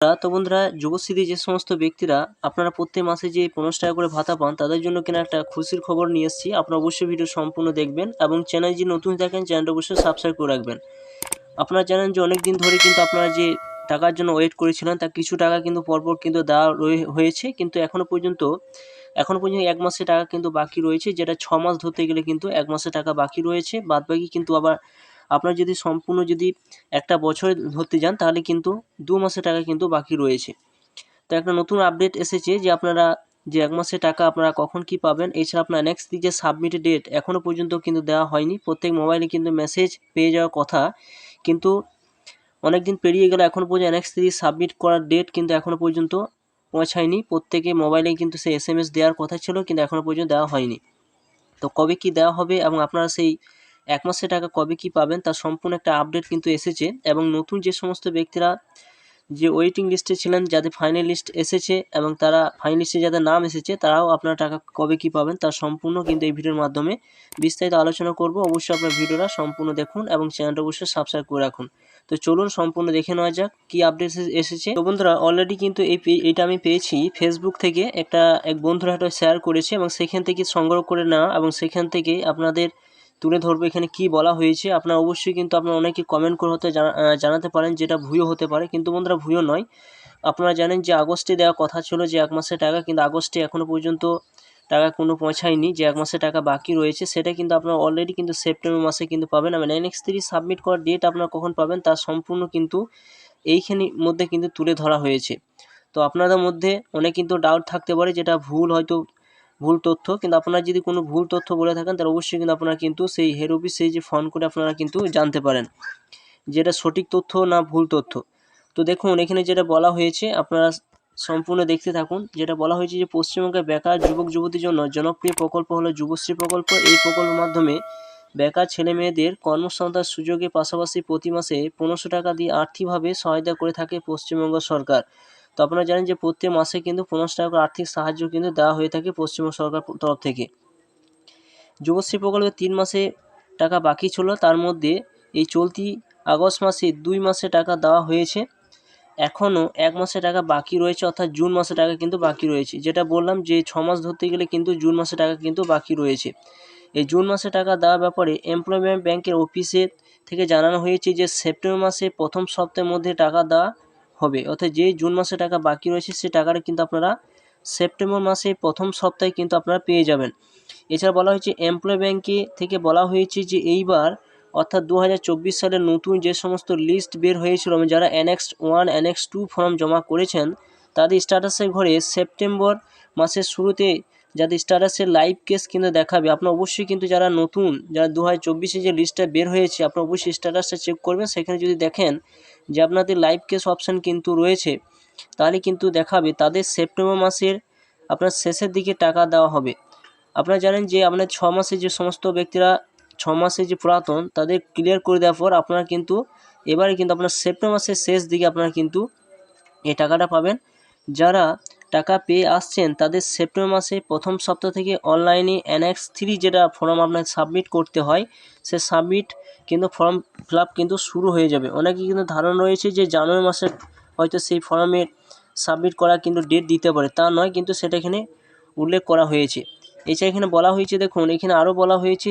তো বন্ধুরা, যুবশ্রীতে যে সমস্ত ব্যক্তিরা আপনারা প্রত্যেক মাসে যে 15 টাকা করে ভাতা পান, তাদের জন্য কিনা একটা খুশির খবর নিয়ে এসেছি। আপনারা অবশ্যই ভিডিও সম্পূর্ণ দেখবেন এবং চ্যানেল যদি নতুন থাকেন চ্যানেলটা অবশ্যই সাবস্ক্রাইব করে রাখবেন। আপনারা জানেন যে অনেক দিন ধরে কিন্তু আপনারা যে টাকার জন্য ওয়েট করেছিলেন, তার কিছু টাকা কিন্তু পরপর কিন্তু দেওয়া হয়েছে, কিন্তু এখনও পর্যন্ত 1 মাসের টাকা কিন্তু বাকি রয়েছে, যেটা 6 মাস ধরতে গেলে কিন্তু 1 মাসের টাকা বাকি রয়েছে। বাদবাকি কিন্তু আবার আপনারা যদি সম্পূর্ণ যদি একটা বছরে ধরতে যান, তাহলে কিন্তু 2 মাসের টাকা কিন্তু বাকি রয়েছে। তো একটা নতুন আপডেট এসেছে যে আপনারা যে 1 মাসের টাকা আপনারা কখন কি পাবেন। এছাড়া আপনার নেক্সট যে সাবমিটের ডেট এখনও পর্যন্ত কিন্তু দেওয়া হয়নি। প্রত্যেক মোবাইলে কিন্তু মেসেজ পেয়ে যাওয়ার কথা, কিন্তু অনেক দিন পেরিয়ে গেল, এখনও পর্যন্ত নেক্সট সাবমিট করার ডেট কিন্তু এখনও পর্যন্ত পৌঁছায়নি। প্রত্যেকে মোবাইলে কিন্তু সেই SMS দেওয়ার কথা ছিল, কিন্তু এখনও পর্যন্ত দেওয়া হয়নি। তো কবে কি দেওয়া হবে এবং আপনারা সেই 1 মাসের টাকা কবে কি পাবেন, তার সম্পূর্ণ একটা আপডেট কিন্তু এসেছে। এবং নতুন যে সমস্ত ব্যক্তিরা যে ওয়েটিং লিস্টে ছিলেন, যাদের ফাইনাল লিস্ট এসেছে এবং তারা ফাইনাল লিস্টে যাদের নাম এসেছে, তারাও আপনারা টাকা কবে কি পাবেন তার সম্পূর্ণ কিন্তু এই ভিডিওর মাধ্যমে বিস্তারিত আলোচনা করব। অবশ্যই আপনার ভিডিওটা সম্পূর্ণ দেখুন এবং চ্যানেলটা অবশ্যই সাবস্ক্রাইব করে রাখুন। তো চলুন সম্পূর্ণ দেখে নেওয়া যাক কি আপডেট এসেছে। তো বন্ধুরা, অলরেডি কিন্তু এইটা আমি পেয়েছি ফেসবুক থেকে, এক বন্ধুরা একটা শেয়ার করেছে এবং সেখান থেকে সংগ্রহ করে নেওয়া, এবং সেখান থেকে আপনাদের তুলে ধরবো এখানে কি বলা হয়েছে। আপনারা অবশ্যই কিন্তু আপনারা অনেকে কমেন্ট করে হতে জানাতে পারেন যেটা ভুয়ো হতে পারে, কিন্তু বন্ধুরা ভুয়ো নয়। আপনারা জানেন যে আগস্টে দেওয়ার কথা ছিল যে 1 মাসের টাকা, কিন্তু আগস্টে এখনও পর্যন্ত টাকা কোনো পৌঁছায়নি। যে 1 মাসের টাকা বাকি রয়েছে সেটা কিন্তু আপনারা অলরেডি কিন্তু সেপ্টেম্বর মাসে কিন্তু পাবেন। এবং NX3 সাবমিট করার ডেট আপনারা কখন পাবেন তার সম্পূর্ণ কিন্তু এইখানের মধ্যে কিন্তু তুলে ধরা হয়েছে। তো আপনাদের মধ্যে অনেক কিন্তু ডাউট থাকতে পারে, যেটা ভুল তথ্য, কিন্তু আপনারা যদি কোনো ভুল তথ্য বলে থাকেন তাহলে অবশ্যই কিন্তু আপনারা কিন্তু সেই হেড অফিসে যে ফোন করে আপনারা কিন্তু জানতে পারেন যেটা সঠিক তথ্য না ভুল তথ্য। তো দেখুন এখানে যেটা বলা হয়েছে, আপনারা সম্পূর্ণ দেখতে থাকুন। যেটা বলা হয়েছে যে পশ্চিমবঙ্গের বেকার যুবক যুবতীর জন্য জনপ্রিয় প্রকল্প হলো যুবশ্রী প্রকল্প। এই প্রকল্পের মাধ্যমে বেকার ছেলে মেয়েদের কর্মসংস্থান সুযোগের পাশাপাশি প্রতি মাসে 1500 টাকা দিয়ে আর্থিকভাবে সহায়তা করে থাকে পশ্চিমবঙ্গ সরকার। তো আপনারা জানেন যে প্রত্যেক মাসে কিন্তু 1500 টাকা করে আর্থিক সাহায্য কিন্তু দেওয়া হয়ে থাকে পশ্চিমবঙ্গ সরকার তরফ থেকে। যুবশ্রী প্রকল্পে 3 মাসে টাকা বাকি ছিল, তার মধ্যে এই চলতি আগস্ট মাসে 2 মাসে টাকা দেওয়া হয়েছে। এখনও 1 মাসে টাকা বাকি রয়েছে, অর্থাৎ জুন মাসে টাকা কিন্তু বাকি রয়েছে। যেটা বললাম যে 6 মাস ধরতে গেলে কিন্তু জুন মাসে টাকা কিন্তু বাকি রয়েছে। এই জুন মাসে টাকা দেওয়ার ব্যাপারে এমপ্লয়মেন্ট ব্যাংকের অফিসের থেকে জানানো হয়েছে যে সেপ্টেম্বর মাসে প্রথম সপ্তাহের মধ্যে টাকা দেওয়া হবে। অর্থাৎ যে জুন মাসে টাকা বাকি রয়েছে সে টাকাটা কিন্তু আপনারা সেপ্টেম্বর মাসে প্রথম সপ্তাহে কিন্তু আপনারা পেয়ে যাবেন। এছাড়া বলা হয়েছে এমপ্লয় ব্যাংকে থেকে বলা হয়েছে যে এইবার অর্থাৎ 2024 সালের নতুন যে সমস্ত লিস্ট বের হয়েছিল, যারা NX1 NX2 ফর্ম জমা করেছেন তাদের স্ট্যাটাসের ঘরে সেপ্টেম্বর মাসের শুরুতে যাদের স্ট্যাটাসের লাইভ কেস কিন্তু দেখাবে। আপনার অবশ্যই কিন্তু যারা 2024-এ যে লিস্টটা বের হয়েছে, আপনার অবশ্যই স্ট্যাটাসটা চেক করবেন। সেখানে যদি দেখেন যে আপনাদের লাইভ কেস অপশান কিন্তু রয়েছে, তাহলে কিন্তু দেখাবে তাদের সেপ্টেম্বর মাসের আপনার শেষের দিকে টাকা দেওয়া হবে। আপনারা জানেন যে আপনার 6 মাসে যে সমস্ত ব্যক্তিরা 6 মাসে যে পুরাতন তাদের ক্লিয়ার করে দেওয়ার পর আপনারা কিন্তু এবারে কিন্তু আপনার সেপ্টেম্বর মাসের শেষ দিকে আপনারা কিন্তু এই টাকাটা পাবেন। যারা টাকা পেয়ে আসছেন তাদের সেপ্টেম্বর মাসে প্রথম সপ্তাহ থেকে অনলাইনে NX3 যেটা ফর্ম আপনার সাবমিট করতে হয়, সে সাবমিট কিন্তু ফর্ম ফিল আপ কিন্তু শুরু হয়ে যাবে। অনেকেই কিন্তু ধারণা রয়েছে যে জানুয়ারি মাসে হয়তো সেই ফর্মের সাবমিট করা কিন্তু ডেট দিতে পারে, তা নয়, কিন্তু সেটা এখানে উল্লেখ করা হয়েছে। এছাড়া এখানে বলা হয়েছে, দেখুন এখানে আরও বলা হয়েছে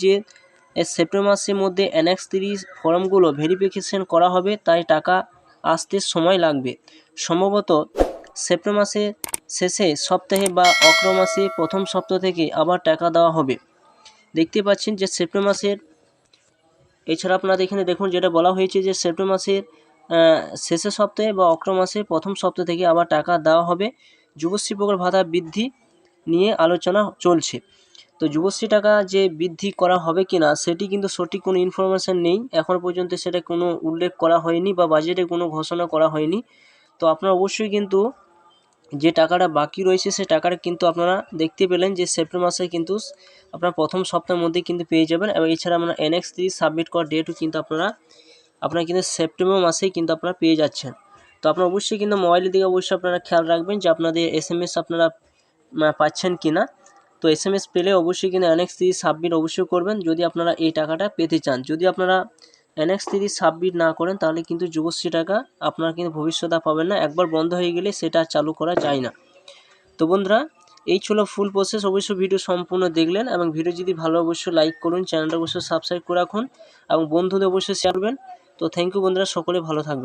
যে সেপ্টেম্বর মাসের মধ্যে NX3 ফর্মগুলো ভেরিফিকেশন করা হবে, তাই টাকা আসতে সময় লাগবে। সম্ভবত সেপ্টেম্বর মাসের শেষে সপ্তাহে বা অক্টোবর মাসে প্রথম সপ্তাহ থেকে আবার টাকা দেওয়া হবে। দেখতে পাচ্ছেন যে সেপ্টেম্বর মাসের, এছাড়া আপনারা এখানে দেখুন যেটা বলা হয়েছে যে সেপ্টেম্বর মাসের শেষের সপ্তাহে বা অক্টোবর মাসের প্রথম সপ্তাহ থেকে আবার টাকা দেওয়া হবে। যুবশ্রী প্রকল্প ভাতা বৃদ্ধি নিয়ে আলোচনা চলছে। তো যুবশ্রী টাকা যে বৃদ্ধি করা হবে কিনা সেটি কিন্তু সঠিক কোনো ইনফরমেশান নেই, এখনও পর্যন্ত সেটা কোনো উল্লেখ করা হয়নি বা বাজেটে কোনো ঘোষণা করা হয়নি। তো আপনারা অবশ্যই কিন্তু যে টাকাটা বাকি রয়েছে সে টাকাটা কিন্তু আপনারা দেখতে পেলেন যে সেপ্টেম্বর মাসে কিন্তু আপনারা প্রথম সপ্তাহের মধ্যে কিন্তু পেয়ে যাবেন। এবং এছাড়া আমরা NX3 সাবমিট করার ডেটও কিন্তু আপনারা কিন্তু সেপ্টেম্বর মাসেই কিন্তু আপনারা পেয়ে যাচ্ছেন। তো আপনারা অবশ্যই কিন্তু মোবাইলের দিকে অবশ্যই আপনারা খেয়াল রাখবেন যে আপনাদের SMS আপনারা পাচ্ছেন কি না। তো SMS পেলে অবশ্যই কিন্তু NX3 সাবমিট অবশ্যই করবেন যদি আপনারা এই টাকাটা পেতে চান। যদি আপনারা NX3 সাবমিট না করেন তাহলে কিন্তু যুবশ্রী টাকা আপনারা কিন্তু ভবিষ্যতে পাবেন না। একবার বন্ধ হয়ে গেলে সেটা চালু করা যায় না। তো বন্ধুরা, এই ছিল ফুল প্রসেস। অবশ্যই ভিডিও সম্পূর্ণ দেখলেন এবং ভিডিও যদি ভালো অবশ্যই লাইক করুন, চ্যানেলটা অবশ্যই সাবস্ক্রাইব করে রাখুন এবং বন্ধুদের অবশ্যই শেয়ার করবেন। তো থ্যাংক ইউ বন্ধুরা, সকলে ভালো থাকবেন।